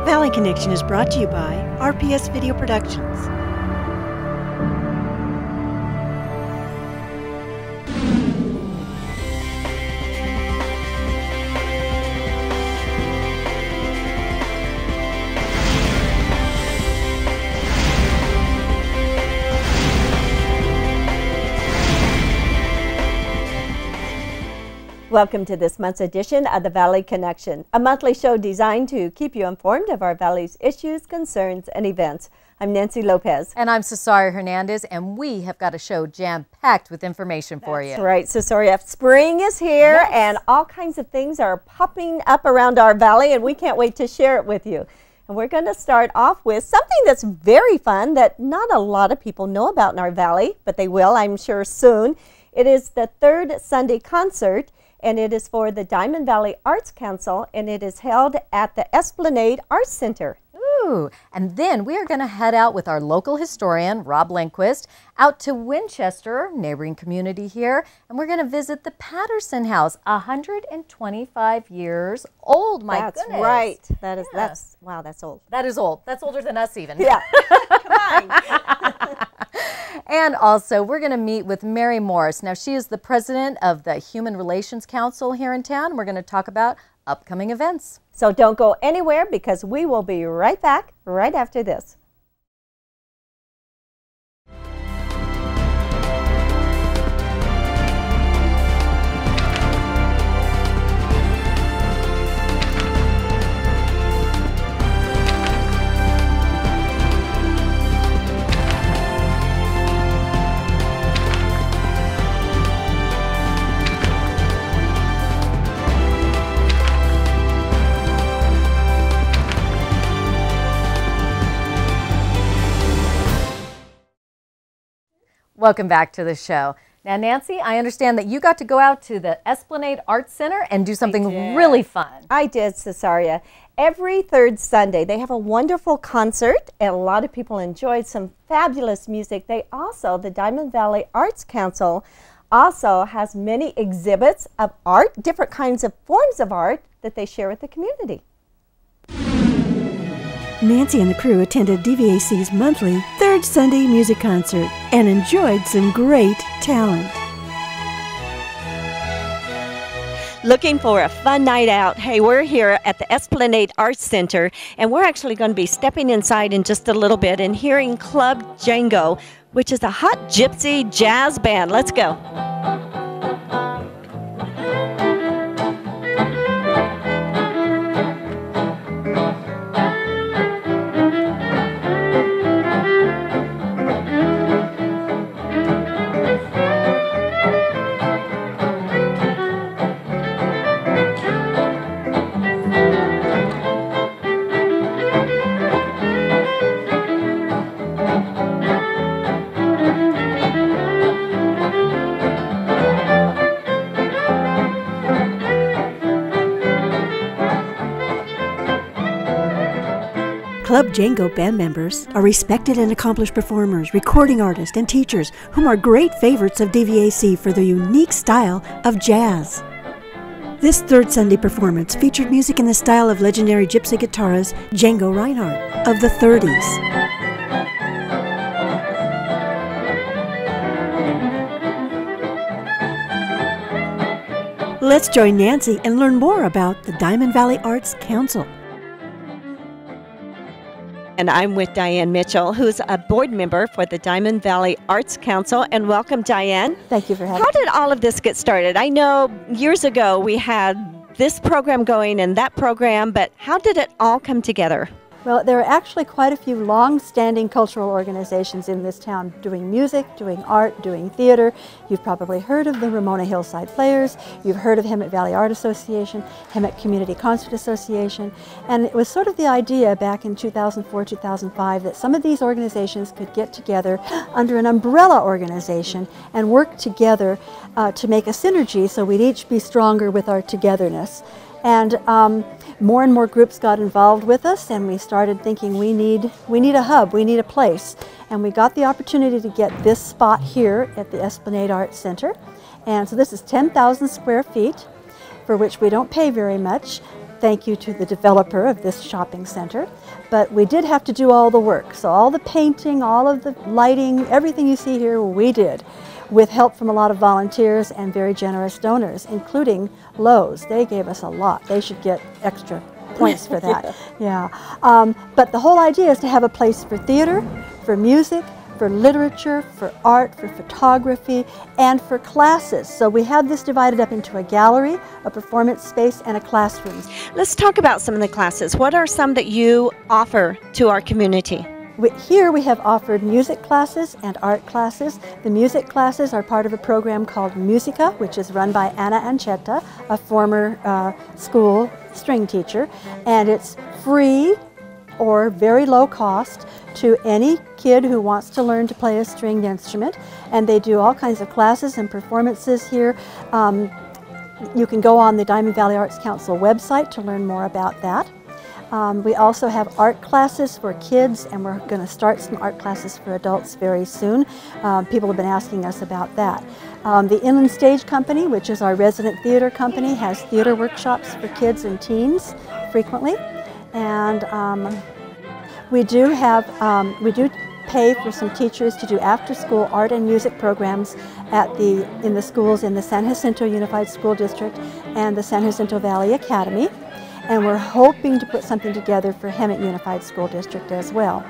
Valley Connection is brought to you by RPS Video Productions. Welcome to this month's edition of the Valley Connection, a monthly show designed to keep you informed of our Valley's issues, concerns, and events. I'm Nancy Lopez. And I'm Cesaria Hernandez, and we have got a show jam-packed with information for you. That's right, Cesaria. Spring is here, yes, and all kinds of things are popping up around our Valley, and we can't wait to share it with you. And we're going to start off with something that's very fun that not a lot of people know about in our Valley, but they will, I'm sure, soon. It is the third Sunday concert, and it is for the Diamond Valley Arts Council, and it is held at the Esplande Arts Center. Ooh, and then we are going to head out with our local historian, Rob Lindquist, out to Winchester, neighboring community here, and we're going to visit the Patterson House, 125 years old. My goodness. That's right. That is, yes. Wow, that's old. That is old. That's older than us even. Yeah. Come on. And also, we're going to meet with Mary Morris. Now, she is the president of the Human Relations Council here in town. We're going to talk about upcoming events. So don't go anywhere, because we will be right back right after this. Welcome back to the show. Now, Nancy, I understand that you got to go out to the Esplande Arts Center and do something really fun. I did, Cesaria. Every third Sunday, they have a wonderful concert, and a lot of people enjoyed some fabulous music. They also, the Diamond Valley Arts Council, also has many exhibits of art, different kinds of forms of art that they share with the community. Nancy and the crew attended DVAC's monthly third Sunday music concert and enjoyed some great talent. Looking for a fun night out? Hey, we're here at the Esplande Arts Center, and we're actually going to be stepping inside in just a little bit and hearing Club Django, which is a hot gypsy jazz band. Let's go. Club Django band members are respected and accomplished performers, recording artists, and teachers whom are great favorites of DVAC for their unique style of jazz. This third Sunday performance featured music in the style of legendary gypsy guitarist Django Reinhardt of the 30s. Let's join Nancy and learn more about the Diamond Valley Arts Council. And I'm with Diane Mitchell, who's a board member for the Diamond Valley Arts Council. And welcome, Diane. Thank you for having me. How did all of this get started? I know years ago we had this program going and that program, but how did it all come together? Well, there are actually quite a few long-standing cultural organizations in this town doing music, doing art, doing theater. You've probably heard of the Ramona Hillside Players. You've heard of Hemet Valley Art Association, Hemet Community Concert Association. And it was sort of the idea back in 2004, 2005 that some of these organizations could get together under an umbrella organization and work together to make a synergy so we'd each be stronger with our togetherness. And more and more groups got involved with us, and we started thinking we need a hub, we need a place. And we got the opportunity to get this spot here at the Esplande Arts Center. And so this is 10,000 square feet, for which we don't pay very much. thank you to the developer of this shopping center. But we did have to do all the work. So all the painting, all of the lighting, everything you see here, we did, with help from a lot of volunteers and very generous donors, including Lowe's. They gave us a lot. They should get extra points for that. Yeah. But the whole idea is to have a place for theater, for music, for literature, for art, for photography, and for classes. So we have this divided up into a gallery, a performance space, and a classroom. Let's talk about some of the classes. What are some that you offer to our community? Here we have offered music classes and art classes. The music classes are part of a program called Musica, which is run by Anna Ancetta, a former school string teacher, and it's free or very low cost to any kid who wants to learn to play a stringed instrument. And they do all kinds of classes and performances here. You can go on the Diamond Valley Arts Council website to learn more about that. We also have art classes for kids, and we're going to start some art classes for adults very soon. People have been asking us about that. The Inland Stage Company, which is our resident theater company, has theater workshops for kids and teens frequently. And we do pay for some teachers to do after-school art and music programs in the schools in the San Jacinto Unified School District and the San Jacinto Valley Academy. And we're hoping to put something together for Hemet Unified School District as well.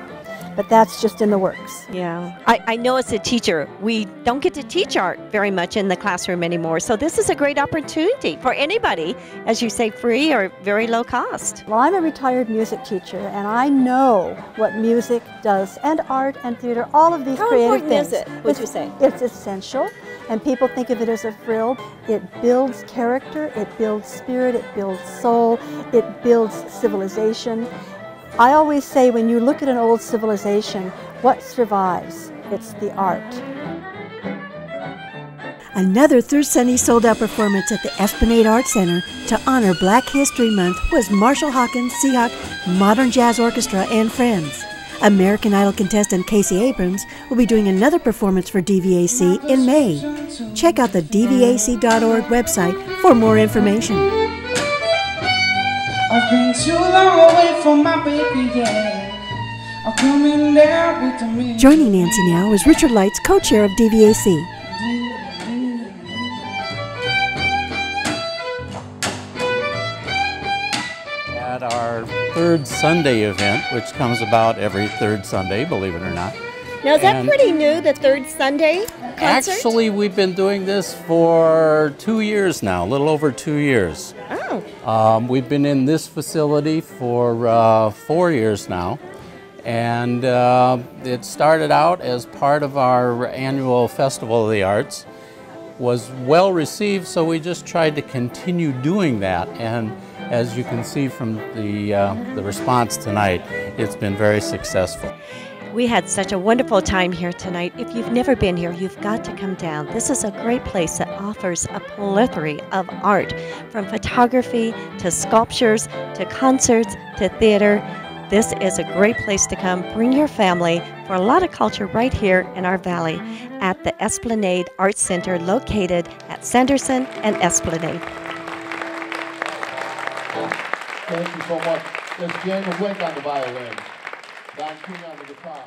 But that's just in the works. Yeah, I know as a teacher, we don't get to teach art very much in the classroom anymore. So this is a great opportunity for anybody, as you say, free or very low cost. Well, I'm a retired music teacher, and I know what music does, and art and theater, all of these creative things. How important is it, would you say? It's essential, and people think of it as a frill. It builds character, it builds spirit, it builds soul, it builds civilization. I always say, when you look at an old civilization, what survives? It's the art. Another third Sunday sold-out performance at the Esplande Arts Center to honor Black History Month was Marshall Hawkins' Seahawk Modern Jazz Orchestra and Friends. American Idol contestant Casey Abrams will be doing another performance for DVAC in May. Check out the DVAC.org website for more information. I've been too long away from my baby, yeah. I'm coming down with the me. Joining Nancy now is Richard Lights, co-chair of DVAC. At our third Sunday event, which comes about every third Sunday, believe it or not. Now, is that pretty new, the third Sunday concert? Actually, we've been doing this for 2 years now, a little over 2 years. Oh. We've been in this facility for 4 years now, and it started out as part of our annual Festival of the Arts. Was well received, so we just tried to continue doing that, and as you can see from the response tonight, it's been very successful. We had such a wonderful time here tonight. If you've never been here, you've got to come down. This is a great place that offers a plethora of art, from photography to sculptures to concerts to theater. This is a great place to come. Bring your family for a lot of culture right here in our valley at the Esplande Arts Center, located at Sanderson and Esplande. Thank you so much. There's Django Wink on the violin. Don King on the guitar.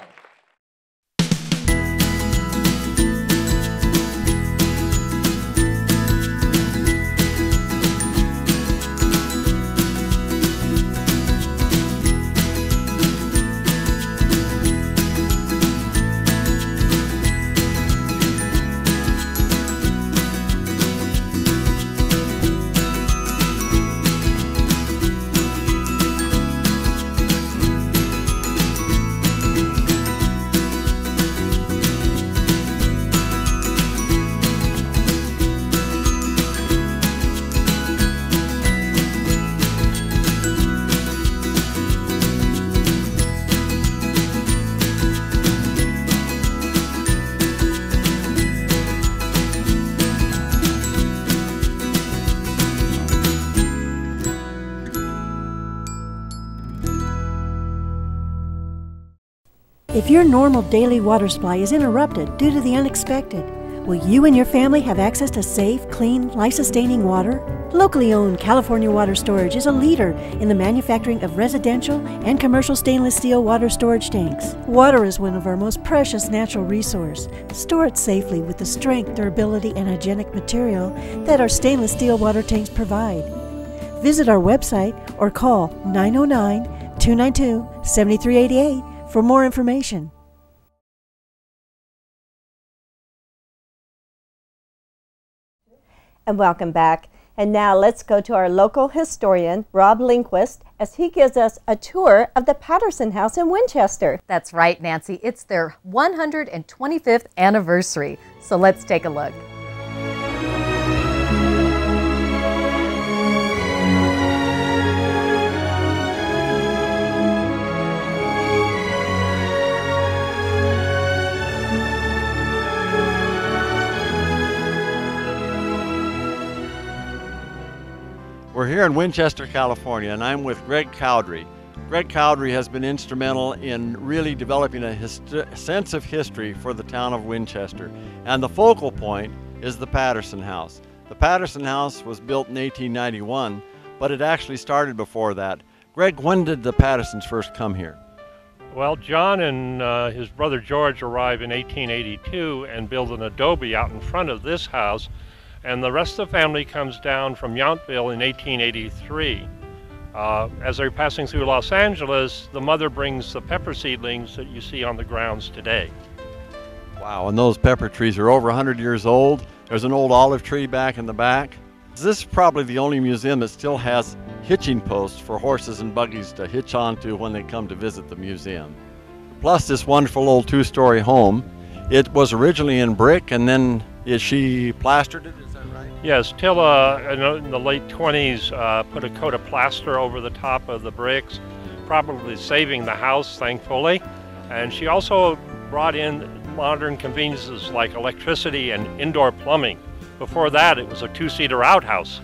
If your normal daily water supply is interrupted due to the unexpected, Will you and your family have access to safe, clean, life-sustaining water? Locally owned California Water Storage is a leader in the manufacturing of residential and commercial stainless steel water storage tanks. Water is one of our most precious natural resources. Store it safely with the strength, durability, and hygienic material that our stainless steel water tanks provide. Visit our website or call 909-292-7388 for more information. And welcome back. And now let's go to our local historian, Rob Lindquist, as he gives us a tour of the Patterson House in Winchester. That's right, Nancy. It's their 125th anniversary. So let's take a look. We're here in Winchester, California, and I'm with Greg Cowdery. Greg Cowdery has been instrumental in really developing a sense of history for the town of Winchester. And the focal point is the Patterson House. The Patterson House was built in 1891, but it actually started before that. Greg, when did the Pattersons first come here? Well, John and his brother George arrived in 1882 and built an adobe out in front of this house. And the rest of the family comes down from Yountville in 1883. As they're passing through Los Angeles, the mother brings the pepper seedlings that you see on the grounds today. Wow, and those pepper trees are over 100 years old. There's an old olive tree back in the back. This is probably the only museum that still has hitching posts for horses and buggies to hitch onto when they come to visit the museum. Plus this wonderful old two-story home. It was originally in brick, and then she plastered it, is that right? Yes, Tilla in the late 20s put a coat of plaster over the top of the bricks, probably saving the house, thankfully. And she also brought in modern conveniences like electricity and indoor plumbing. Before that, it was a two-seater outhouse.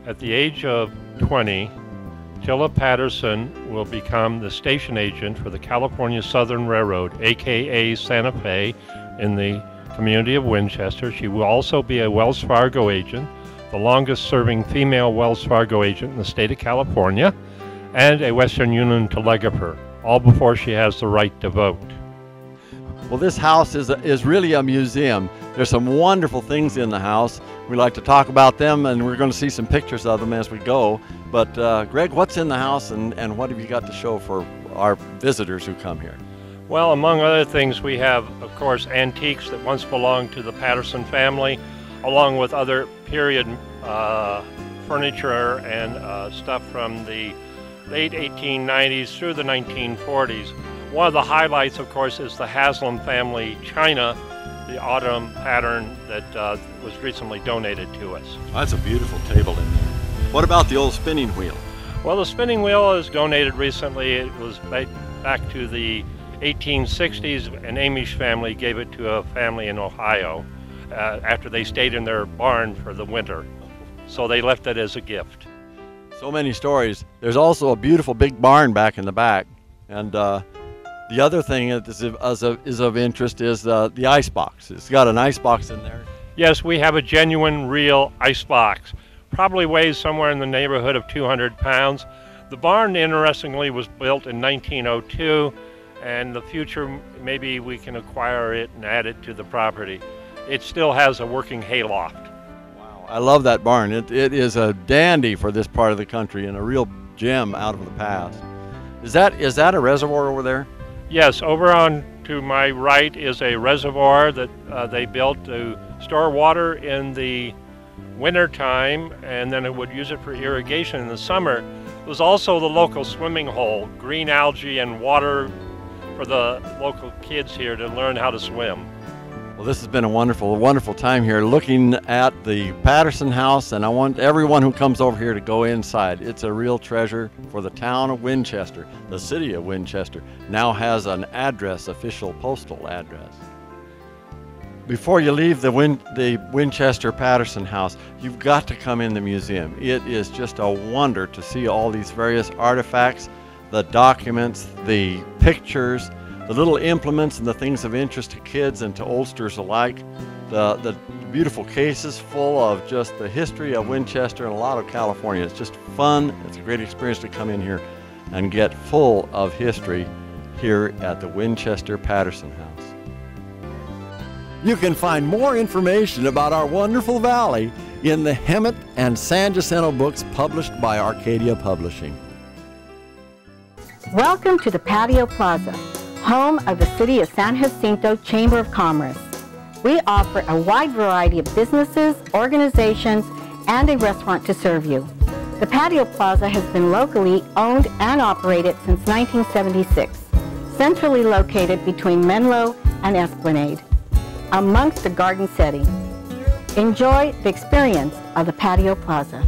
At the age of 20, Tilla Patterson will become the station agent for the California Southern Railroad, aka Santa Fe, in the community of Winchester. She will also be a Wells Fargo agent, the longest serving female Wells Fargo agent in the state of California, and a Western Union telegrapher, all before she has the right to vote. Well, this house is really a museum. There's some wonderful things in the house. We like to talk about them, and we're going to see some pictures of them as we go. But Greg, what's in the house, and what have you got to show for our visitors who come here? Well, among other things, we have, of course, antiques that once belonged to the Patterson family, along with other period furniture and stuff from the late 1890s through the 1940s. One of the highlights, of course, is the Haslam family china, the autumn pattern that was recently donated to us. That's a beautiful table in there. What about the old spinning wheel? Well, the spinning wheel was donated recently. It was back to the 1860s. An Amish family gave it to a family in Ohio after they stayed in their barn for the winter. So they left it as a gift. So many stories. There's also a beautiful big barn back in the back. And the other thing that is of interest is the ice box. It's got an ice box in there. Yes, we have a genuine, real ice box. Probably weighs somewhere in the neighborhood of 200 pounds. The barn, interestingly, was built in 1902. And in the future, maybe we can acquire it and add it to the property. It still has a working hayloft. Wow, I love that barn. It is a dandy for this part of the country and a real gem out of the past. Is that a reservoir over there? Yes, over on to my right is a reservoir that they built to store water in the winter time, and then it would use it for irrigation in the summer. It was also the local swimming hole, green algae and water for the local kids here to learn how to swim. Well, this has been a wonderful time here looking at the Patterson House, and I want everyone who comes over here to go inside. It's a real treasure for the town of Winchester. The city of Winchester now has an address, official postal address. Before you leave the Winchester Patterson House, you've got to come in the museum. It is just a wonder to see all these various artifacts, the documents, the pictures, the little implements and the things of interest to kids and to oldsters alike. The beautiful cases full of just the history of Winchester and a lot of California. It's just fun. It's a great experience to come in here and get full of history here at the Winchester Patterson House. You can find more information about our wonderful valley in the Hemet and San Jacinto books published by Arcadia Publishing. Welcome to the Patio Plaza, home of the City of San Jacinto Chamber of Commerce. We offer a wide variety of businesses, organizations, and a restaurant to serve you. The Patio Plaza has been locally owned and operated since 1976, centrally located between Menlo and Esplande, amongst a garden setting. Enjoy the experience of the Patio Plaza.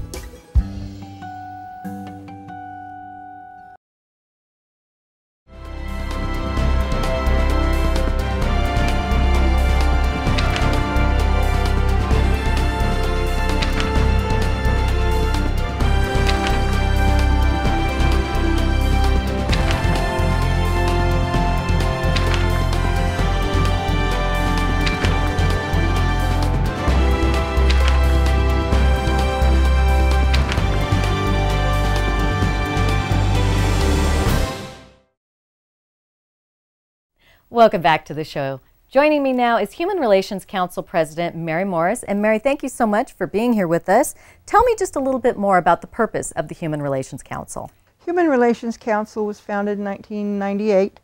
Welcome back to the show. Joining me now is Human Relations Council President Mary Morris. And Mary, thank you so much for being here with us. Tell me just a little bit more about the purpose of the Human Relations Council. Human Relations Council was founded in 1998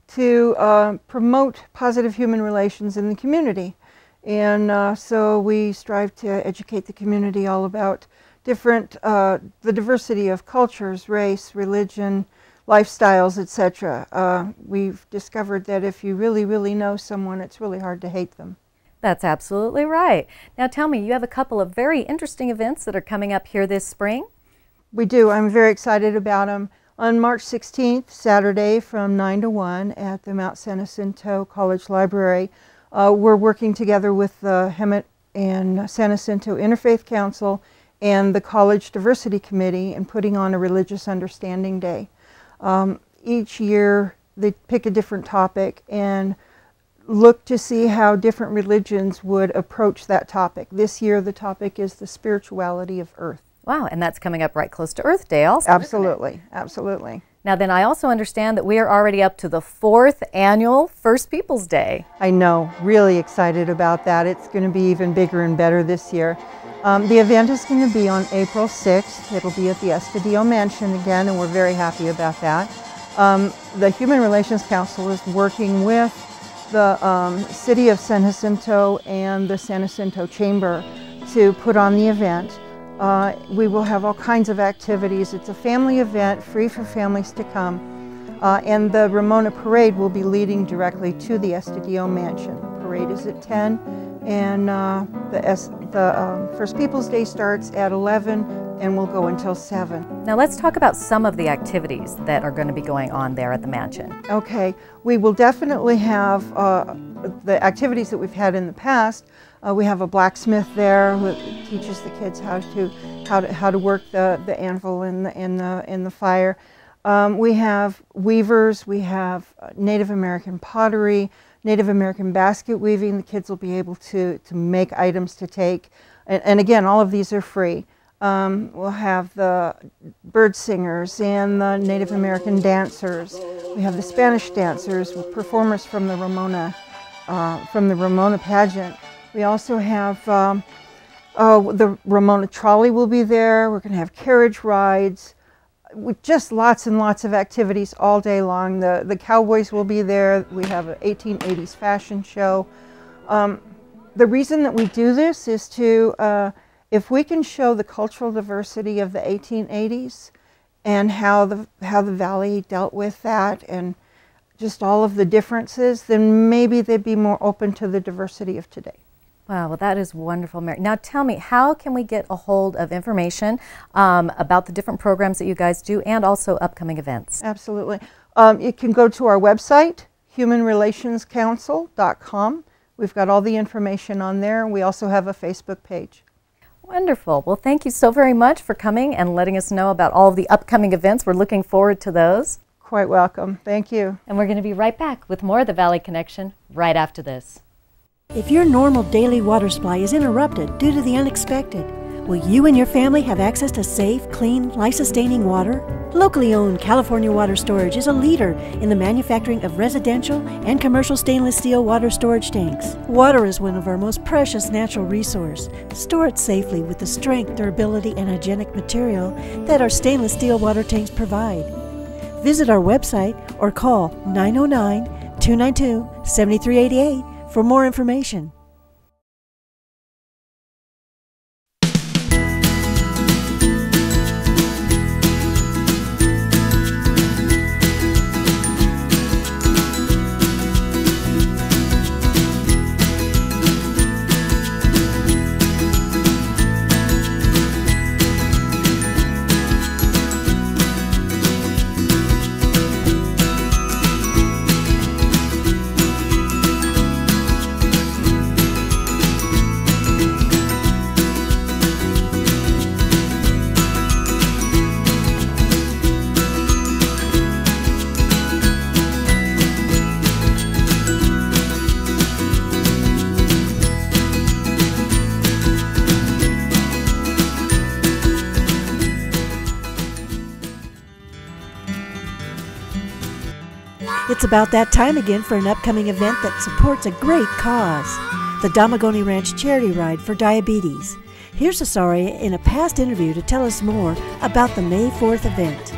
to promote positive human relations in the community. And so we strive to educate the community all about the diversity of cultures, race, religion, lifestyles, etc. We've discovered that if you really know someone, it's really hard to hate them. That's absolutely right. Now tell me, you have a couple of very interesting events that are coming up here this spring. We do. I'm very excited about them. On March 16th, Saturday, from 9 to 1 at the Mount San Jacinto College Library, we're working together with the Hemet and San Jacinto Interfaith Council and the College Diversity Committee and putting on a Religious Understanding Day. Each year they pick a different topic and look to see how different religions would approach that topic. This year the topic is the spirituality of Earth. Wow, and that's coming up right close to Earth Day also. Absolutely, absolutely. Now then, I also understand that we are already up to the 4th annual First Peoples Day. I know, really excited about that. It's going to be even bigger and better this year. The event is going to be on April 6th. It'll be at the Esplande Mansion again, and we're very happy about that. The Human Relations Council is working with the City of San Jacinto and the San Jacinto Chamber to put on the event. We will have all kinds of activities. It's a family event, free for families to come. And the Ramona Parade will be leading directly to the Esplande Mansion. The parade is at 10, and the First Peoples Day starts at 11 and will go until 7. Now let's talk about some of the activities that are going to be going on there at the mansion. Okay, we will definitely have the activities that we've had in the past. We have a blacksmith there who teaches the kids how to work the anvil in the fire. We have weavers. We have Native American pottery, Native American basket weaving. The kids will be able to make items to take, and again, all of these are free. We'll have the bird singers and the Native American dancers. We have the Spanish dancers, performers from the Ramona pageant. We also have the Ramona trolley will be there. We're going to have carriage rides. With just lots and lots of activities all day long. The cowboys will be there. We have an 1880s fashion show. The reason that we do this is to, if we can show the cultural diversity of the 1880s and how the valley dealt with that and just all of the differences, then maybe they'd be more open to the diversity of today. Wow, well that is wonderful, Mary. Now tell me, how can we get a hold of information about the different programs that you guys do and also upcoming events? Absolutely. You can go to our website, humanrelationscouncil.com. We've got all the information on there. We also have a Facebook page. Wonderful. Well, thank you so very much for coming and letting us know about all of the upcoming events. We're looking forward to those. Of quite welcome. Thank you. And we're going to be right back with more of the Valley Connection right after this. If your normal daily water supply is interrupted due to the unexpected, will you and your family have access to safe, clean, life-sustaining water? Locally owned California Water Storage is a leader in the manufacturing of residential and commercial stainless steel water storage tanks. Water is one of our most precious natural resources. Store it safely with the strength, durability, and hygienic material that our stainless steel water tanks provide. Visit our website or call 909-292-7388 for more information. It's about that time again for an upcoming event that supports a great cause, the Domenigoni Ranch Charity Ride for Diabetes. Here's Asaria in a past interview to tell us more about the May 4th event.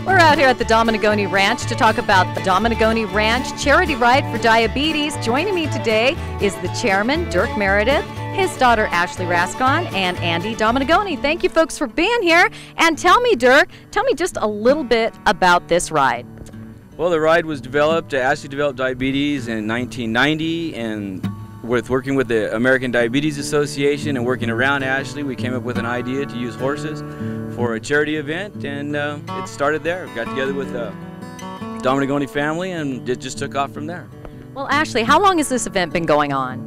We're out here at the Domenigoni Ranch to talk about the Domenigoni Ranch Charity Ride for Diabetes. Joining me today is the chairman, Dirk Meredith, his daughter, Ashley Rascon, and Andy Domenigoni. Thank you, folks, for being here. And tell me, Dirk, tell me just a little bit about this ride. Well, the ride was developed, Ashley developed diabetes in 1990, and working with the American Diabetes Association and working around Ashley, we came up with an idea to use horses for a charity event, and it started there. We got together with the Domenigoni family, and it just took off from there. Well, Ashley, how long has this event been going on?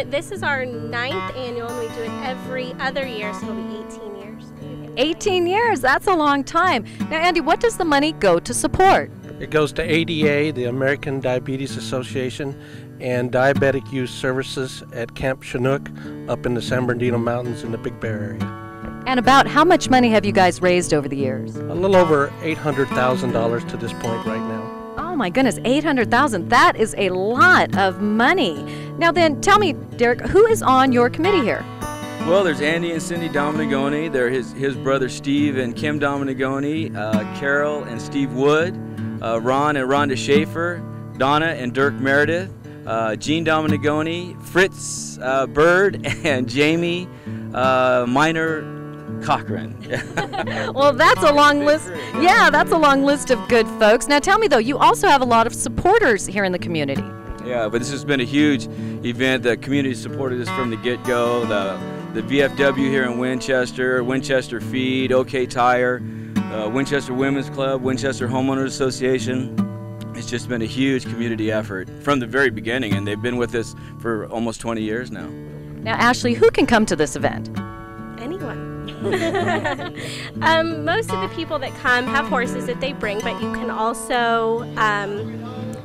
This is our 9th annual, and we do it every other year, so it'll be 18 years. 18 years, that's a long time. Now, Andy, what does the money go to support? It goes to ADA, the American Diabetes Association, and Diabetic Youth Services at Camp Chinook up in the San Bernardino Mountains in the Big Bear area. And about how much money have you guys raised over the years? A little over $800,000 to this point right now. Oh my goodness, $800,000. That is a lot of money. Now then, tell me, Derek, who is on your committee here? Well, there's Andy and Cindy Domenigoni. They're his brother Steve and Kim Domenigoni, Carol and Steve Wood, Ron and Rhonda Schaefer, Donna and Dirk Meredith, Jean Domenigoni, Fritz Bird, and Jamie Minor Cochran. Well, that's a long list. Yeah, that's a long list of good folks. Now tell me though, you also have a lot of supporters here in the community. Yeah, but this has been a huge event. The community supported us from the get-go. The VFW here in Winchester, Winchester Feed, OK Tire, Winchester Women's Club, Winchester Homeowners Association. It's just been a huge community effort from the very beginning, and they've been with us for almost 20 years now. Now, Ashley, who can come to this event? Anyone. Most of the people that come have horses that they bring, but you can also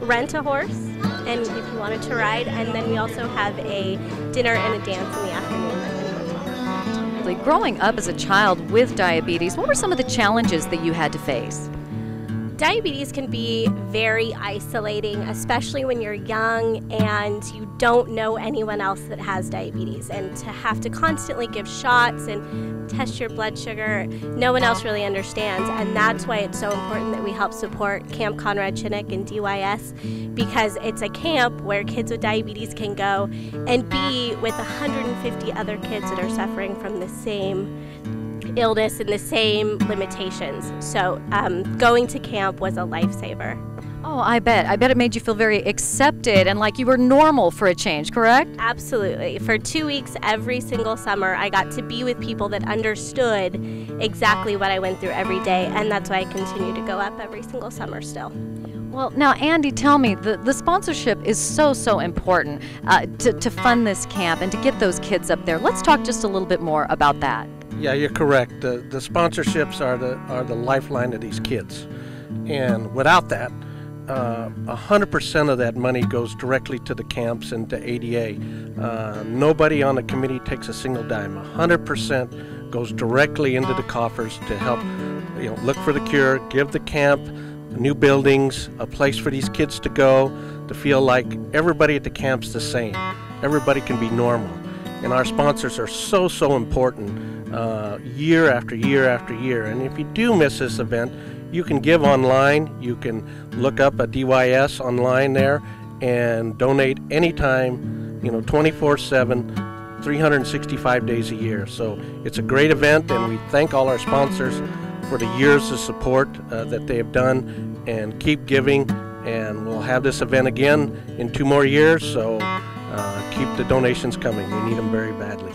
rent a horse, and if you wanted to ride, and then we also have a dinner and a dance in the afternoon. Growing up as a child with diabetes, what were some of the challenges that you had to face? Diabetes can be very isolating, especially when you're young and you don't know anyone else that has diabetes. And to have to constantly give shots and test your blood sugar, no one else really understands. And that's why it's so important that we help support Camp Conrad Chinook and DYS, because it's a camp where kids with diabetes can go and be with 150 other kids that are suffering from the same illness and the same limitations. So going to camp was a lifesaver. Oh, I bet. I bet it made you feel very accepted and like you were normal for a change, correct? Absolutely. For 2 weeks every single summer, I got to be with people that understood exactly what I went through every day, and that's why I continue to go up every single summer still. Well, now, Andy, tell me, the sponsorship is so important to fund this camp and to get those kids up there. Let's talk just a little bit more about that. Yeah, you're correct. The sponsorships are the lifeline of these kids. And without that, 100% of that money goes directly to the camps and to ADA. Nobody on the committee takes a single dime. 100% goes directly into the coffers to help, look for the cure, give the camp new buildings, a place for these kids to go, to feel like everybody at the camp's the same. Everybody can be normal. And our sponsors are so important year after year after year. And if you do miss this event, you can give online. You can look up a DYS online there and donate anytime, 24/7, 365 days a year. So it's a great event, and we thank all our sponsors for the years of support that they have done, and keep giving. And we'll have this event again in 2 more years, so keep the donations coming. We need them very badly.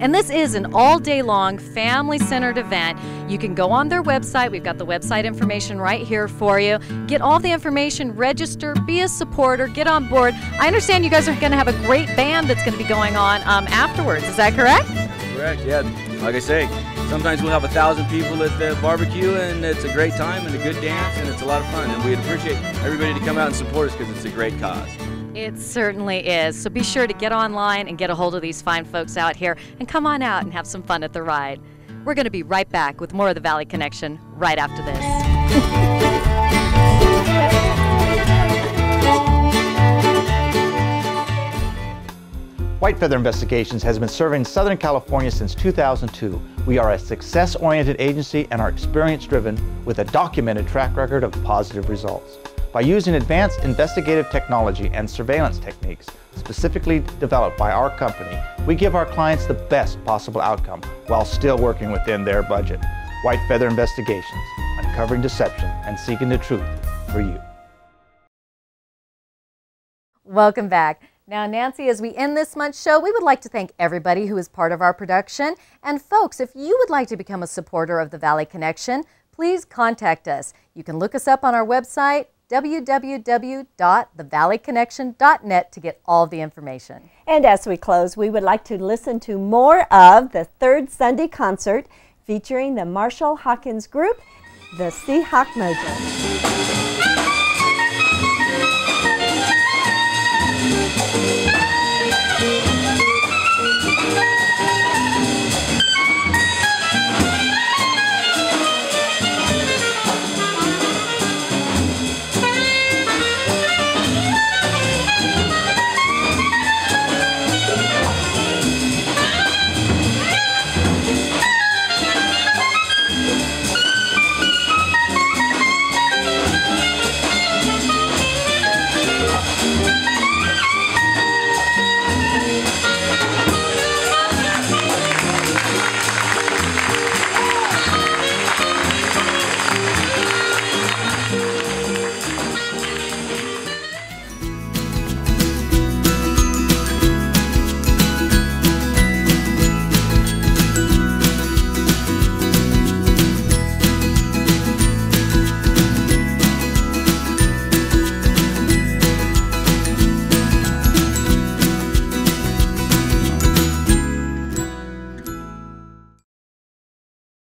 And this is an all-day long, family-centered event. You can go on their website. We've got the website information right here for you. Get all the information, register, be a supporter, get on board. I understand you guys are going to have a great band that's going to be going on afterwards. Is that correct? Correct, yeah. Like I say, sometimes we'll have 1,000 people at the barbecue, and it's a great time and a good dance, and it's a lot of fun. And we'd appreciate everybody to come out and support us because it's a great cause. It certainly is. So be sure to get online and get a hold of these fine folks out here and come on out and have some fun at the ride. We're going to be right back with more of the Valley Connection right after this. White Feather Investigations has been serving Southern California since 2002. We are a success-oriented agency and are experience-driven with a documented track record of positive results. By using advanced investigative technology and surveillance techniques specifically developed by our company, we give our clients the best possible outcome while still working within their budget. White Feather Investigations, uncovering deception and seeking the truth for you. Welcome back. Now, Nancy, as we end this month's show, we would like to thank everybody who is part of our production. And folks, if you would like to become a supporter of the Valley Connection, please contact us. You can look us up on our website, www.thevalleyconnection.net, to get all the information. And as we close, we would like to listen to more of the third Sunday concert featuring the Marshall Hawkins Group, the Seahawk Modern.